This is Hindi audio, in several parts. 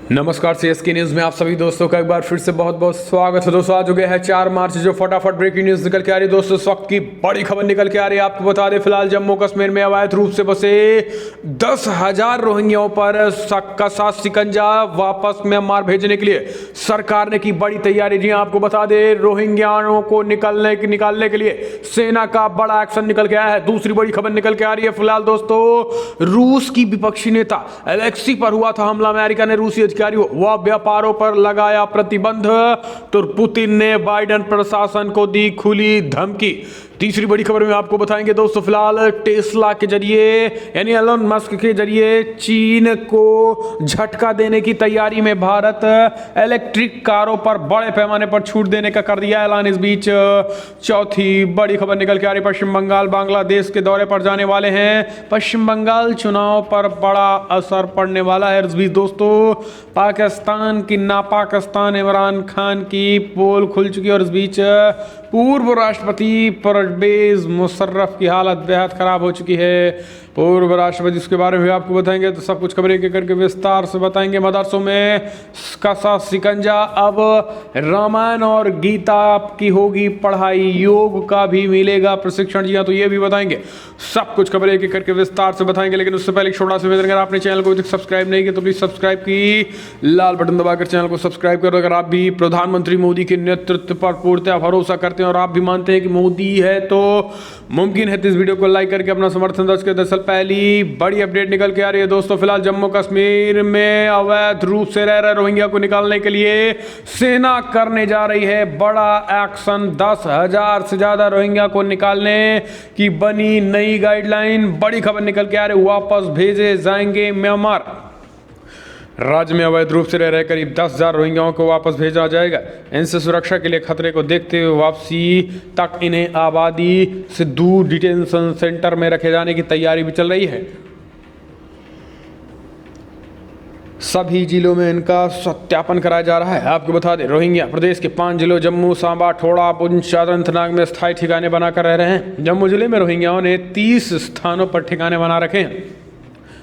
नमस्कार सीएसके न्यूज में आप सभी दोस्तों का एक बार फिर से बहुत बहुत स्वागत है। दोस्तों आ चुके हैं 4 मार्च जो फटाफट ब्रेकिंग न्यूज निकल के आ रही है। दोस्तों इस वक्त की बड़ी खबर निकल के आ रही है। आपको बता दें फिलहाल जम्मू कश्मीर में अवैध रूप से बसे 10,000 रोहिंग्याओं पर कसा शिकंजा वापस म्यांमार भेजने के लिए सरकार ने की बड़ी तैयारी। जी आपको बता दें रोहिंग्याओं को निकालने के लिए सेना का बड़ा एक्शन निकल के आया है। दूसरी बड़ी खबर निकल के आ रही है फिलहाल दोस्तों रूस की विपक्षी नेता एलेक्सी पर हुआ था हमला। अमेरिका ने रूसी वह व्यापारों पर लगाया प्रतिबंध तो पुतिन ने बाइडेन प्रशासन को दी खुली धमकी। तीसरी बड़ी खबर में आपको बताएंगे दोस्तों फिलहाल टेस्ला के जरिए यानी एलन मस्क के जरिए चीन को झटका देने की तैयारी में भारत इलेक्ट्रिक कारों पर बड़े पैमाने पर छूट देने का कर दिया ऐलान। इस बीच चौथी बड़ी खबर निकल के आ रही पश्चिम बंगाल बांग्लादेश के दौरे पर जाने वाले हैं। पश्चिम बंगाल चुनाव पर बड़ा असर पड़ने वाला है। इस बीच दोस्तों पाकिस्तान की नापाकिस्तान इमरान खान की पोल खुल चुकी है और इस बीच पूर्व राष्ट्रपति परवेज मुशर्रफ की हालत बेहद खराब हो चुकी है। पूर्व राष्ट्रपति उसके बारे में आपको बताएंगे तो सब कुछ खबरें एक करके विस्तार से बताएंगे। मदरसों में कसा शिकंजा अब रामायण और गीता की होगी पढ़ाई योग का भी मिलेगा प्रशिक्षण। जी हाँ तो ये भी बताएंगे। सब कुछ खबरें एक करके विस्तार से बताएंगे लेकिन उससे पहले छोटा सा अगर आपने चैनल को सब्सक्राइब नहीं किया तो प्लीज सब्सक्राइब की लाल बटन दबाकर चैनल को सब्सक्राइब करो। अगर आप भी प्रधानमंत्री मोदी के नेतृत्व पर पूर्णतः भरोसा करते हैं और आप भी मानते हैं कि मोदी है तो मुमकिन है तो इस वीडियो को लाइक करके अपना समर्थन दर्ज करें। दरअसल पहली बड़ी अपडेट निकल के आ रही है दोस्तों फिलहाल जम्मू कश्मीर में अवैध रूप से रह रहे रोहिंग्या को निकालने के लिए सेना करने जा रही है बड़ा एक्शन। 10,000 से ज्यादा रोहिंग्या को निकालने की बनी नई गाइडलाइन। बड़ी खबर निकल के आ रही वापस भेजे जाएंगे म्यांमार। राज्य में अवैध रूप से रह रहे करीब 10,000 रोहिंग्याओं को वापस भेजा जाएगा। इनसे सुरक्षा के लिए खतरे को देखते हुए वापसी तक इन्हें आबादी से दूर डिटेंशन सेंटर में रखे जाने की तैयारी भी चल रही है। सभी जिलों में इनका सत्यापन कराया जा रहा है। आपको बता दें रोहिंग्या प्रदेश के 5 जिलों जम्मू सांबा ठोड़ा पुंछ अनंतनाग में स्थायी ठिकाने बनाकर रह रहे हैं। जम्मू जिले में रोहिंग्याओं ने 30 स्थानों पर ठिकाने बना रखे हैं।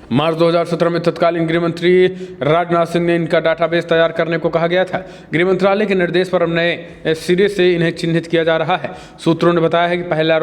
मार्च 2017 में तत्कालीन गृह मंत्री राजनाथ सिंह ने इनका डाटाबेस तैयार करने को कहा गया था। गृह मंत्रालय के निर्देश पर अब नए सिरे से इन्हें चिन्हित किया जा रहा है। सूत्रों ने बताया है कि पहला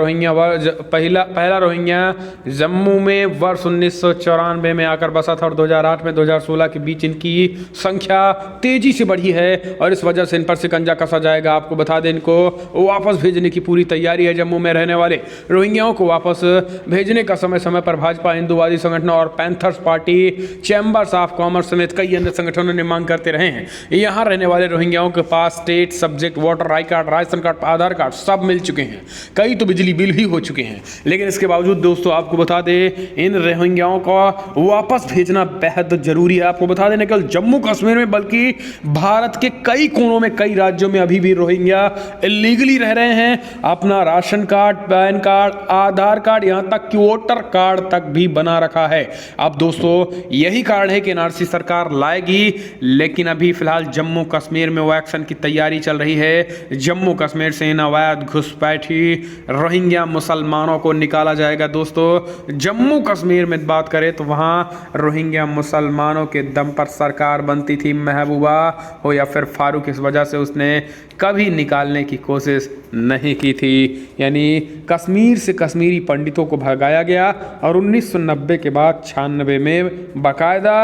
रोहिंग्या जम्मू में वर्ष 1994 में आकर बसा था और 2008 में 2016 के बीच इनकी संख्या तेजी से बढ़ी है और इस वजह से इन पर शिकंजा कसा जाएगा। आपको बता दें इनको वापस भेजने की पूरी तैयारी है। जम्मू में रहने वाले रोहिंग्याओं को वापस भेजने का समय समय पर भाजपा हिंदूवादी संगठन और panthers party chambers of commerce समेत कई अन्य संगठनों ने मांग करते रहे हैं। यहाँ रहने वाले रोहिंग्याओं के पास state subject voter I card ration card Aadhaar card सब मिल चुके हैं। कई तो बिजली बिल भी हो चुके हैं लेकिन इसके बावजूद दोस्तों आपको बता दें इन रोहिंग्याओं को वापस भेजना बेहद जरूरी है। आपको बता दें न केवल जम्मू कश्मीर में बल्कि भारत के कई कोनों में कई राज्यों में अभी भी रोहिंग्या इलीगली रह रहे हैं। अपना ration card pan card Aadhaar card यहाँ तक कि वोटर कार्ड तक भी बना रखा है। अब दोस्तों यही कारण है कि एनआरसी सरकार लाएगी लेकिन अभी फिलहाल जम्मू कश्मीर में वो एक्शन की तैयारी चल रही है। जम्मू कश्मीर से इन अवैध घुसपैठी रोहिंग्या मुसलमानों को निकाला जाएगा। दोस्तों जम्मू कश्मीर में बात करें तो वहां रोहिंग्या मुसलमानों के दम पर सरकार बनती थी। महबूबा हो या फिर फारूक इस वजह से उसने कभी निकालने की कोशिश नहीं की थी। यानी कश्मीर से कश्मीरी पंडितों को भगाया गया और 1990 के बाद 96 में बाकायदा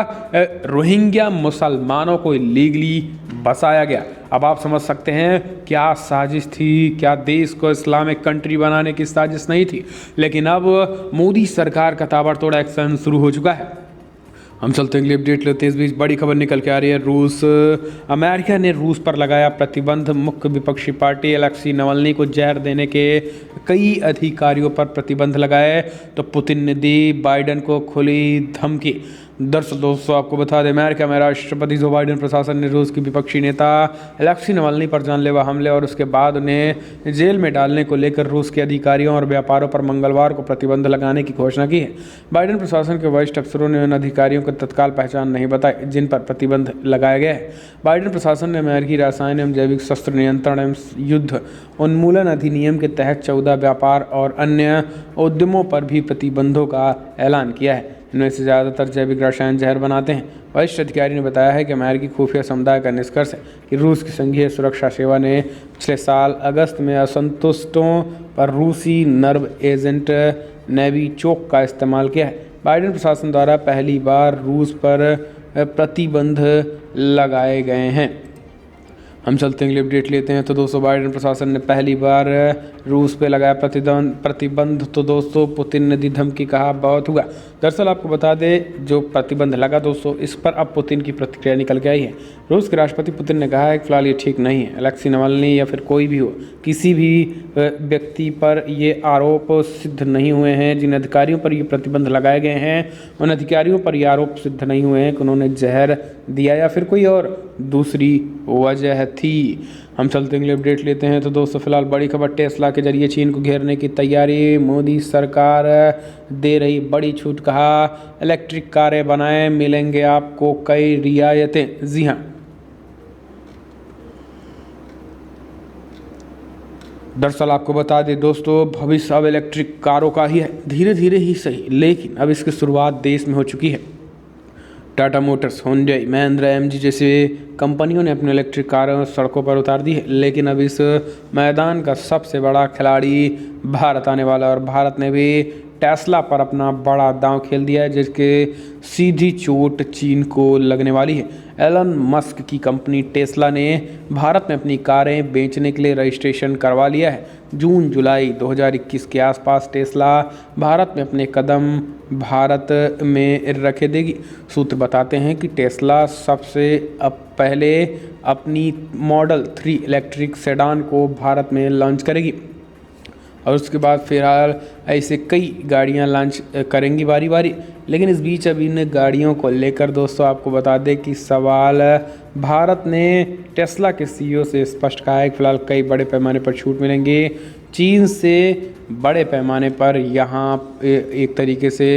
रोहिंग्या मुसलमानों को लीगली बसाया गया। अब आप समझ सकते हैं क्या साजिश थी, क्या देश को इस्लामिक कंट्री बनाने की साजिश नहीं थी। लेकिन अब मोदी सरकार का ताबड़तोड़ एक्शन शुरू हो चुका है। हम चलते हैं अगली अपडेट लेते हैं। इस बीच बड़ी खबर निकल के आ रही है अमेरिका ने रूस पर लगाया प्रतिबंध। मुख्य विपक्षी पार्टी एलेक्सी नवल्नी को जहर देने के कई अधिकारियों पर प्रतिबंध लगाए तो पुतिन ने दी बाइडेन को खुली धमकी। दरअसल दोस्तों आपको बता दें अमेरिका में राष्ट्रपति जो बाइडेन प्रशासन ने रूस की विपक्षी नेता एलेक्सी नवल्नी पर जानलेवा हमले और उसके बाद उन्हें जेल में डालने को लेकर रूस के अधिकारियों और व्यापारों पर मंगलवार को प्रतिबंध लगाने की घोषणा की है। बाइडेन प्रशासन के वरिष्ठ अफसरों ने उन अधिकारियों को तत्काल पहचान नहीं बताई जिन पर प्रतिबंध लगाया गया है। बाइडेन प्रशासन ने अमेरिकी रसायन एवं जैविक शस्त्र नियंत्रण एवं युद्ध उन्मूलन अधिनियम के तहत 14 व्यापार और अन्य उद्यमों पर भी प्रतिबंधों का ऐलान किया है। इनमें से ज़्यादातर जैविक रसायन जहर बनाते हैं। वरिष्ठ अधिकारी ने बताया है कि अमेरिकी खुफिया समुदाय का निष्कर्ष है कि रूस की संघीय सुरक्षा सेवा ने पिछले साल अगस्त में असंतुष्टों पर रूसी नर्व एजेंट नेविचोक का इस्तेमाल किया है। बाइडेन प्रशासन द्वारा पहली बार रूस पर प्रतिबंध लगाए गए हैं। हम चलते हैं, अगली अपडेट लेते हैं। तो दोस्तों, बाइडेन प्रशासन ने पहली बार रूस पे लगाया प्रतिबंध। तो दोस्तों, पुतिन ने दी धमकी, कहा बहुत हुआ। दरअसल आपको बता दें, जो प्रतिबंध लगा दोस्तों, इस पर अब पुतिन की प्रतिक्रिया निकल के आई है। रूस के राष्ट्रपति पुतिन ने कहा है कि फिलहाल ये ठीक नहीं है। अलेक्सी नावल्नी या फिर कोई भी हो, किसी भी व्यक्ति पर ये आरोप सिद्ध नहीं हुए हैं। जिन अधिकारियों पर ये प्रतिबंध लगाए गए हैं, उन अधिकारियों पर ये आरोप सिद्ध नहीं हुए हैं कि उन्होंने जहर दिया या फिर कोई और दूसरी वजह थी। हम चलते हैं, अपडेट लेते हैं। तो दोस्तों, फिलहाल बड़ी खबर, टेस्ला के जरिए चीन को घेरने की तैयारी, मोदी सरकार दे रही बड़ी छूट, कहा इलेक्ट्रिक कारें बनाएं, मिलेंगे आपको कई रियायतें। जी हाँ, दरअसल आपको बता दें दोस्तों, भविष्य अब इलेक्ट्रिक कारों का ही है। धीरे धीरे ही सही, लेकिन अब इसकी शुरुआत देश में हो चुकी है। Tata Motors, Hyundai, Mahindra, MG जैसे कंपनियों ने अपनी इलेक्ट्रिक कारें सड़कों पर उतार दी है। लेकिन अब इस मैदान का सबसे बड़ा खिलाड़ी भारत आने वाला है और भारत ने भी टेस्ला पर अपना बड़ा दांव खेल दिया है, जिसके सीधी चोट चीन को लगने वाली है। एलन मस्क की कंपनी टेस्ला ने भारत में अपनी कारें बेचने के लिए रजिस्ट्रेशन करवा लिया है। जून जुलाई 2021 के आसपास टेस्ला भारत में अपने कदम भारत में रखे देगी। सूत्र बताते हैं कि टेस्ला सबसे पहले अपनी मॉडल 3 इलेक्ट्रिक सेडान को भारत में लॉन्च करेगी और उसके बाद फिलहाल ऐसे कई गाड़ियां लॉन्च करेंगी बारी बारी। लेकिन इस बीच अभी इन गाड़ियों को लेकर दोस्तों आपको बता दें कि सवाल भारत ने टेस्ला के सीईओ से स्पष्ट कहा है कि फिलहाल कई बड़े पैमाने पर छूट मिलेंगे। चीन से बड़े पैमाने पर यहाँ एक तरीके से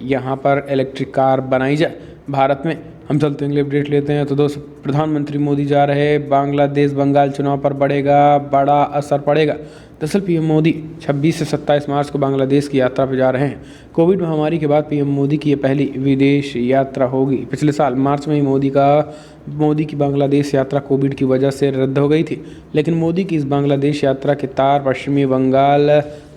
यहाँ पर इलेक्ट्रिक कार बनाई जाए भारत में। हम चलते हैं, अपडेट लेते हैं। तो दोस्तों, प्रधानमंत्री मोदी जा रहे बांग्लादेश, बंगाल चुनाव पर बड़ा असर पड़ेगा। दरअसल पीएम मोदी 26 से 27 मार्च को बांग्लादेश की यात्रा पर जा रहे हैं। कोविड महामारी के बाद पीएम मोदी की ये पहली विदेश यात्रा होगी। पिछले साल मार्च में ही मोदी की बांग्लादेश यात्रा कोविड की वजह से रद्द हो गई थी। लेकिन मोदी की इस बांग्लादेश यात्रा के तार पश्चिमी बंगाल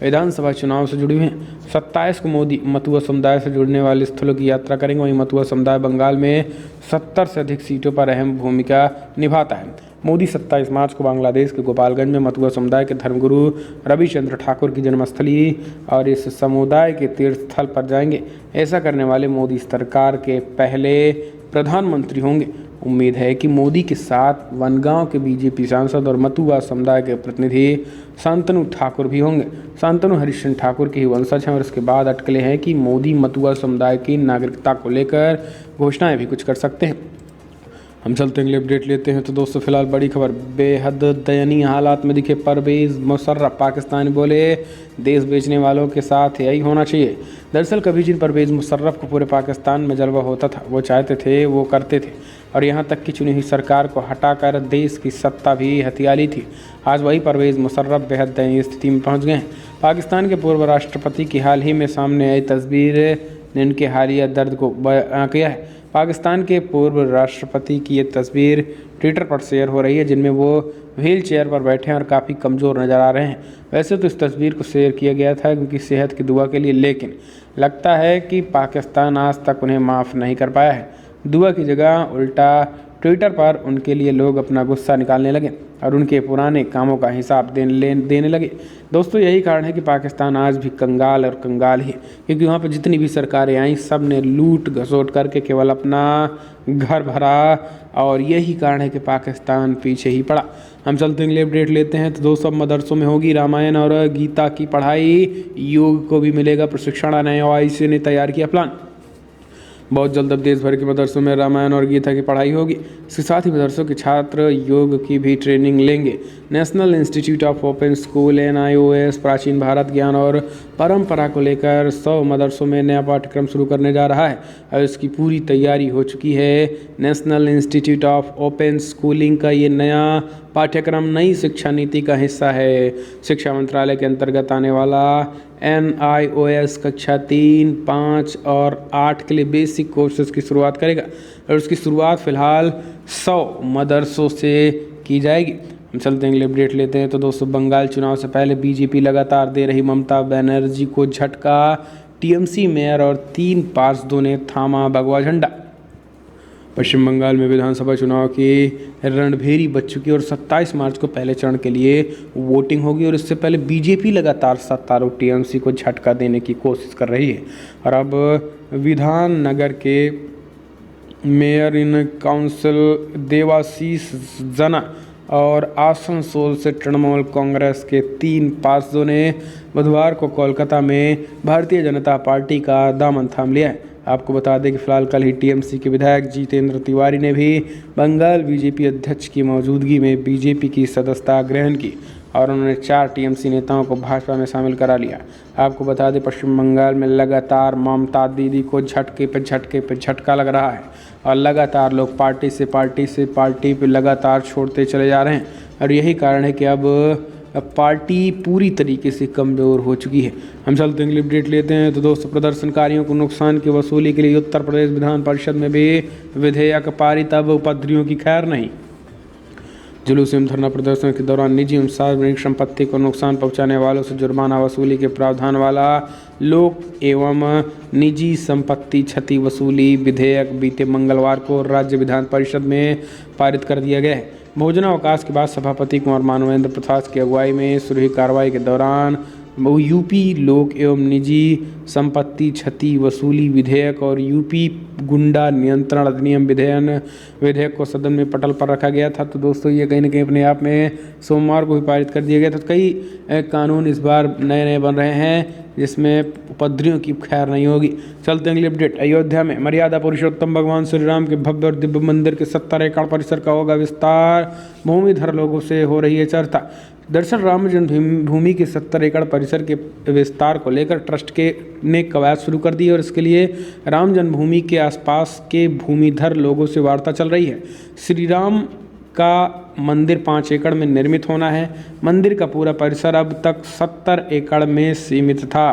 विधानसभा चुनाव से जुड़ी हुई हैं। 27 को मोदी मतुआ समुदाय से जुड़ने वाले स्थलों की यात्रा करेंगे। वहीं मतुआ समुदाय बंगाल में 70 से अधिक सीटों पर अहम भूमिका निभाता है। मोदी 27 मार्च को बांग्लादेश के गोपालगंज में मतुआ समुदाय के धर्मगुरु रविचंद्र ठाकुर की जन्मस्थली और इस समुदाय के तीर्थस्थल पर जाएंगे। ऐसा करने वाले मोदी सरकार के पहले प्रधानमंत्री होंगे। उम्मीद है कि मोदी के साथ वनगांव के बीजेपी सांसद और मतुआ समुदाय के प्रतिनिधि शांतनु ठाकुर भी होंगे। शांतनु हरिश्चंद्र ठाकुर के ही वंशज हैं और इसके बाद अटकले हैं कि मोदी मतुआ समुदाय की नागरिकता को लेकर घोषणाएं भी कुछ कर सकते हैं। हम चलते हैं, अपडेट लेते हैं। तो दोस्तों, फिलहाल बड़ी खबर, बेहद दयनीय हालात में दिखे परवेज़ मुशर्रफ। पाकिस्तानी बोले देश बेचने वालों के साथ यही होना चाहिए। दरअसल कभी जिन परवेज़ मुशर्रफ को पूरे पाकिस्तान में जलवा होता था, वो चाहते थे, वो करते थे और यहाँ तक कि चुनी हुई सरकार को हटाकर देश की सत्ता भी हथिया ली थी। आज वही परवेज़ मुशर्रफ बेहद दयनीय स्थिति में पहुँच गए हैं। पाकिस्तान के पूर्व राष्ट्रपति की हाल ही में सामने आई तस्वीर ने उनके हालिया दर्द को बयां किया है। पाकिस्तान के पूर्व राष्ट्रपति की ये तस्वीर ट्विटर पर शेयर हो रही है, जिनमें वो व्हील चेयर पर बैठे हैं और काफ़ी कमज़ोर नज़र आ रहे हैं। वैसे तो इस तस्वीर को शेयर किया गया था उनकी सेहत की दुआ के लिए, लेकिन लगता है कि पाकिस्तान आज तक उन्हें माफ़ नहीं कर पाया है। दुआ की जगह उल्टा ट्विटर पर उनके लिए लोग अपना गुस्सा निकालने लगे और उनके पुराने कामों का हिसाब देने लगे। दोस्तों, यही कारण है कि पाकिस्तान आज भी कंगाल और कंगाल ही, क्योंकि वहाँ पर जितनी भी सरकारें आईं सब ने लूट घसोट करके केवल अपना घर भरा और यही कारण है कि पाकिस्तान पीछे ही पड़ा। हम चलते हैं, अपडेट लेते हैं। तो दोस्तों, मदरसों में होगी रामायण और गीता की पढ़ाई, योग को भी मिलेगा प्रशिक्षण। NIOIC ने तैयार किया प्लान। बहुत जल्द अब देश भर के मदरसों में रामायण और गीता की पढ़ाई होगी। इसके साथ ही मदरसों के छात्र योग की भी ट्रेनिंग लेंगे। National institute of open school NIOS प्राचीन भारत ज्ञान और परंपरा को लेकर 100 मदरसों में नया पाठ्यक्रम शुरू करने जा रहा है और इसकी पूरी तैयारी हो चुकी है। National institute of open schooling का ये नया पाठ्यक्रम नई शिक्षा नीति का हिस्सा है। शिक्षा मंत्रालय के अंतर्गत आने वाला NIOS कक्षा 3, 5 और 8 के लिए बेसिक कोर्सेज की शुरुआत करेगा और उसकी शुरुआत फ़िलहाल 100 मदरसों से की जाएगी। हम चलते हैं, अपडेट लेते हैं। तो दोस्तों, बंगाल चुनाव से पहले बीजेपी लगातार दे रही ममता बनर्जी को झटका। TMC मेयर और 3 पार्षदों ने थामा भगवा झंडा। पश्चिम बंगाल में विधानसभा चुनाव की रणभेरी बज चुकी है और 27 मार्च को पहले चरण के लिए वोटिंग होगी और इससे पहले बीजेपी लगातार सत्तारूढ़ TMC को झटका देने की कोशिश कर रही है। और अब विधान नगर के मेयर इन काउंसिल देवाशीष जना और आसनसोल से तृणमूल कांग्रेस के 3 पार्षदों ने बुधवार को कोलकाता में भारतीय जनता पार्टी का दामन थाम लिया है। आपको बता दें कि फिलहाल कल ही TMC के विधायक जितेंद्र तिवारी ने भी बंगाल बीजेपी अध्यक्ष की मौजूदगी में बीजेपी की सदस्यता ग्रहण की और उन्होंने 4 TMC नेताओं को भाजपा में शामिल करा लिया। आपको बता दें, पश्चिम बंगाल में लगातार ममता दीदी को झटके पे झटका लग रहा है और लगातार लोग पार्टी से पार्टी पे लगातार छोड़ते चले जा रहे हैं और यही कारण है कि अब पार्टी पूरी तरीके से कमज़ोर हो चुकी है। हम चलते हैं, अपडेट लेते हैं। तो दोस्तों, प्रदर्शनकारियों को नुकसान की वसूली के लिए उत्तर प्रदेश विधान परिषद में भी विधेयक पारित। अब उपद्रवियों की खैर नहीं। जुलूस एवं धरना प्रदर्शन के दौरान निजी एवं सार्वजनिक संपत्ति को नुकसान पहुंचाने वालों से जुर्माना वसूली के प्रावधान वाला लोक एवं निजी संपत्ति क्षति वसूली विधेयक बीते मंगलवार को राज्य विधान परिषद में पारित कर दिया गया है। भोजनावकाश के बाद सभापति कुंवर मानवेंद्र प्रसाद की अगुवाई में शुरू हुई कार्रवाई के दौरान यूपी लोक एवं निजी संपत्ति क्षति वसूली विधेयक और यूपी गुंडा नियंत्रण अधिनियम विधेयक को सदन में पटल पर रखा गया था। तो दोस्तों, ये कहीं ना कहीं अपने आप में सोमवार को भी पारित कर दिया गया था। तो कई कानून इस बार नए बन रहे हैं जिसमें उपद्रवियों की खैर नहीं होगी। चलते हैं, अगली अपडेट। अयोध्या में मर्यादा पुरुषोत्तम भगवान श्री राम के भव्य और दिव्य मंदिर के 70 एकड़ परिसर का होगा विस्तार। भूमिधर लोगों से हो रही है चर्चा। दरअसल राम जन्मभूमि के 70 एकड़ परिसर के विस्तार को लेकर ट्रस्ट ने कवायद शुरू कर दी है और इसके लिए राम जन्मभूमि के आसपास के भूमिधर लोगों से वार्ता चल रही है। श्री राम का मंदिर 5 एकड़ में निर्मित होना है। मंदिर का पूरा परिसर अब तक 70 एकड़ में सीमित था,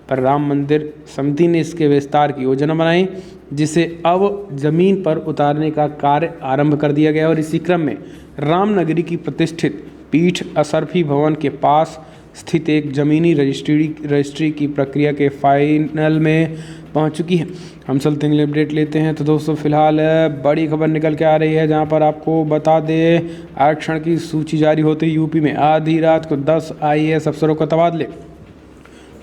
पर राम मंदिर समिति ने इसके विस्तार की योजना बनाई, जिसे अब जमीन पर उतारने का कार्य आरंभ कर दिया गया और इसी क्रम में रामनगरी की प्रतिष्ठित पीठ असरफी भवन के पास स्थित एक जमीनी रजिस्ट्री की प्रक्रिया के फाइनल में पहुंच चुकी है। हम चलते हैं, अपडेट लेते हैं। तो दोस्तों, फिलहाल बड़ी खबर निकल के आ रही है, जहां पर आपको बता दें आरक्षण की सूची जारी होते ही यूपी में आधी रात को 10 IAS अफसरों का तबादले।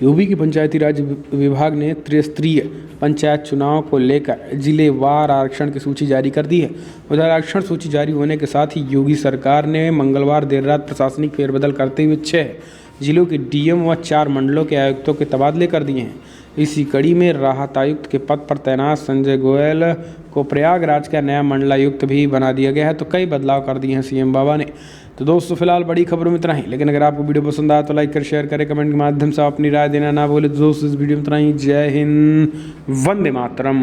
यूपी की पंचायती राज विभाग ने त्रिस्तरीय पंचायत चुनाव को लेकर जिलेवार आरक्षण की सूची जारी कर दी है। उधर आरक्षण सूची जारी होने के साथ ही योगी सरकार ने मंगलवार देर रात प्रशासनिक फेरबदल करते हुए 6 जिलों के DM व 4 मंडलों के आयुक्तों के तबादले कर दिए हैं। इसी कड़ी में राहत आयुक्त के पद पर तैनात संजय गोयल को प्रयागराज का नया मंडलायुक्त भी बना दिया गया है। तो कई बदलाव कर दिए हैं CM बाबा ने। तो दोस्तों, फिलहाल बड़ी खबरों में इतना ही, लेकिन अगर आपको वीडियो पसंद आया तो लाइक कर, शेयर करें, कमेंट के माध्यम से अपनी राय देना ना भूलें। दोस्तों, इस वीडियो में इतना ही। जय हिंद, वंदे मातरम।